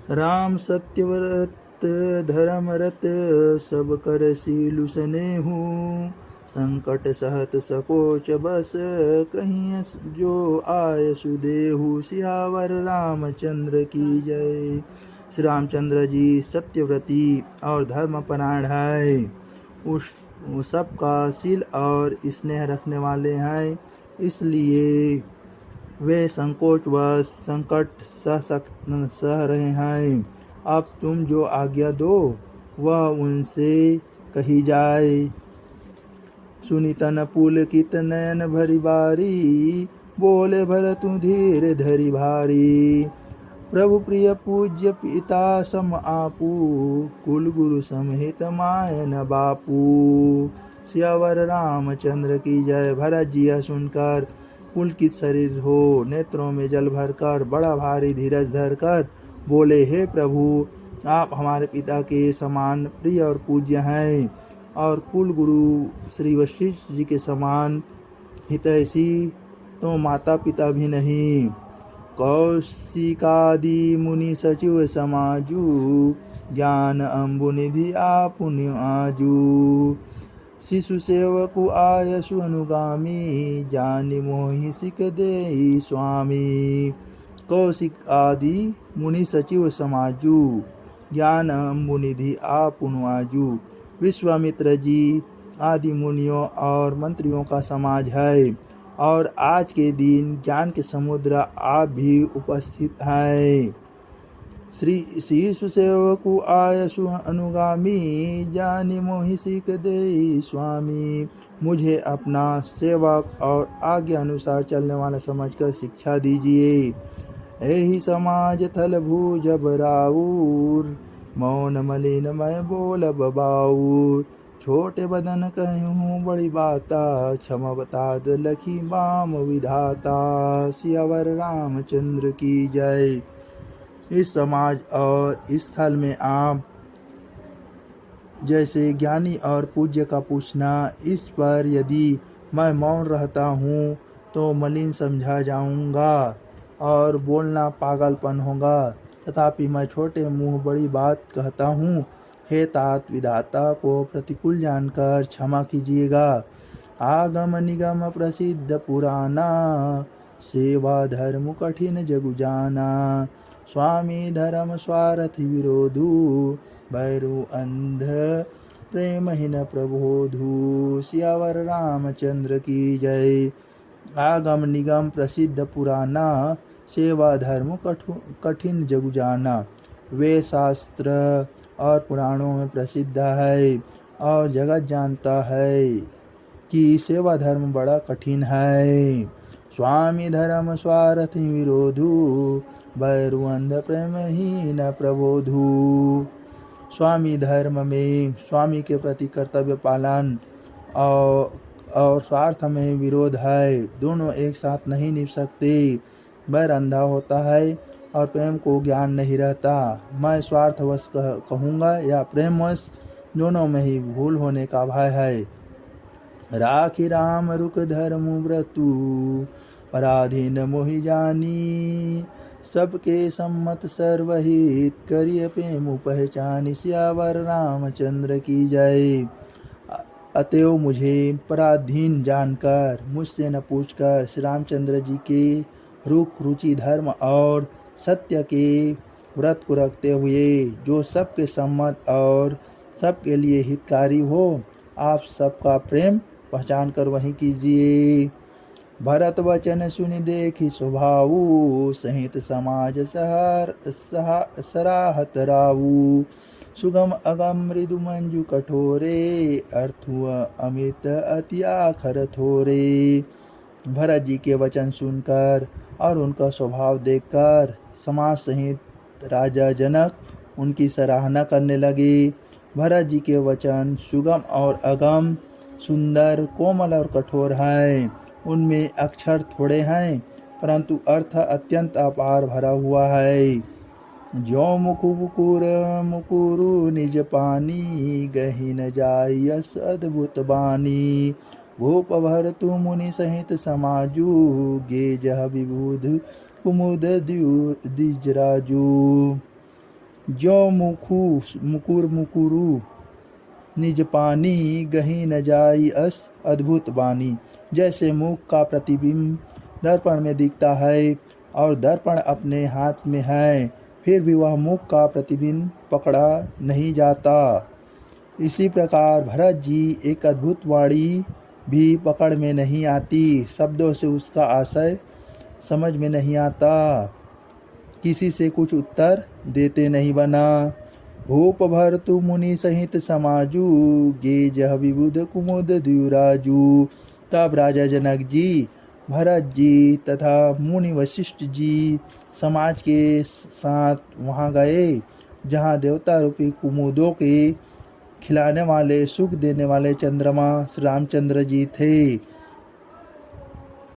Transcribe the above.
राम सत्यव्रत धर्मरत सब कर सीलु सनेहु। संकट सहत सकोच बस कहीं जो आय सुदेहु। सियावर रामचंद्र की जय। श्री रामचंद्र जी सत्यव्रती और धर्मपरायण है। उस सबका शील और स्नेह रखने वाले हैं, इसलिए वे संकोचवश संकट सह रहे हैं। अब तुम जो आज्ञा दो वह उनसे कही जाए। सुनी तन पुलकित नयन भरी बारी। बोले भरतु धीर धरि भारी। प्रभु प्रिय पूज्य पिता सम आपू। कुल गुरु समेत माय न बापू। सियावर रामचंद्र की जय। भरत जी यह सुनकर पुलकित शरीर हो, नेत्रों में जल भरकर बड़ा भारी धीरज धरकर बोले, हे प्रभु, आप हमारे पिता के समान प्रिय और पूज्य हैं और कुल गुरु श्री वशिष्ठ जी के समान हितैषी तो माता पिता भी नहीं। कौशिकादि मुनि सचिव समाजू। ज्ञान अम्बु निधि आपुनि आजू। शिशु सेवकु आयसु अनुगामी। जानि मोहि सिक देहि स्वामी। कौशिक आदि मुनि सचिव समाजू। ज्ञान अम्बु निधि आपुनु आजू। विश्वामित्र जी आदि मुनियों और मंत्रियों का समाज है और आज के दिन ज्ञान के समुद्र आप भी उपस्थित हैं। श्री शिशु सेवकु आयसु अनुगामी। जानि मोहि सिक देहि स्वामी। मुझे अपना सेवक और आज्ञा अनुसार चलने वाला समझकर शिक्षा दीजिए। एहि समाज थल भूज बराऊर। मौन मलिन मैं बोलब बाऊर। छोटे बदन कहूँ बड़ी बाता। क्षमा बता लखी बाम विधाता। सियावर रामचंद्र की जय। इस समाज और इस स्थल में आप जैसे ज्ञानी और पूज्य का पूछना, इस पर यदि मैं मौन रहता हूँ तो मलिन समझा जाऊँगा और बोलना पागलपन होगा। तथापि मैं छोटे मुँह बड़ी बात कहता हूँ। हे तात विधाता को प्रतिकूल जानकर क्षमा कीजिएगा। आगम निगम प्रसिद्ध पुराना। सेवा धर्म कठिन जगु जाना। स्वामी धर्म स्वार्थी विरोधु। भैरु अंध प्रेमहीन प्रबोधु। सियावर रामचंद्र की जय। आगम निगम प्रसिद्ध पुराना। सेवा धर्म कठिन जगु जाना। वे शास्त्र और पुराणों में प्रसिद्ध है और जगत जानता है कि सेवा धर्म बड़ा कठिन है। स्वामी धर्म स्वार्थी विरोधु। भैरु अंध प्रेमहीन प्रबोधु। स्वामी धर्म में स्वामी के प्रति कर्तव्य पालन और स्वार्थ में विरोध है। दोनों एक साथ नहीं निभ सकते। बैर अंधा होता है और प्रेम को ज्ञान नहीं रहता। मैं स्वार्थवश कहूँगा या प्रेमवश, दोनों में ही भूल होने का भय है। राखी राम रुक धर्म व्रतु। पराधीन मोहि जानी। सबके सम्मत सर्वहित करिय प्रेम पहचानी। सियावर रामचंद्र की जय। अतएव मुझे पराधीन जानकर, मुझसे न पूछकर श्री रामचंद्र जी के रुख रुचि धर्म और सत्य के व्रत को रखते हुए जो सबके सम्मत और सबके लिए हितकारी हो, आप सबका प्रेम पहचान कर वही कीजिए। भरत वचन सुनि देखी स्वभावु। सहित समाज सराहत रावु। सुगम अगम मृदु मंजु कठोरे। अर्थु अमित अति आखर थोरे। भरत जी के वचन सुनकर और उनका स्वभाव देखकर समाज सहित राजा जनक उनकी सराहना करने लगे। भरत जी के वचन सुगम और अगम, सुंदर, कोमल और कठोर हैं। उनमें अक्षर थोड़े हैं परंतु अर्थ अत्यंत अपार भरा हुआ है। जो मुकुरु निज पानी। गही न जाय यस अद्भुत बानी। भूप भरतु मुनि सहित समाजू। गे जह विबुध कुमुद द्विजराजू। ज्यो मुकुर मुकुरु निज पानी, गही न जाई अस अद्भुत बानी। जैसे मुख का प्रतिबिंब दर्पण में दिखता है और दर्पण अपने हाथ में है, फिर भी वह मुख का प्रतिबिंब पकड़ा नहीं जाता। इसी प्रकार भरत जी एक अद्भुत वाणी भी पकड़ में नहीं आती, शब्दों से उसका आशय समझ में नहीं आता, किसी से कुछ उत्तर देते नहीं बना। भूप भरतु मुनि सहित समाजू, गे जह विबुध कुमुद द्युराजू। तब राजा जनक जी, भरत जी तथा मुनि वशिष्ठ जी समाज के साथ वहाँ गए, जहाँ देवता रूपी कुमुदों के खिलाने वाले, सुख देने वाले चंद्रमा श्री रामचंद्र जी थे।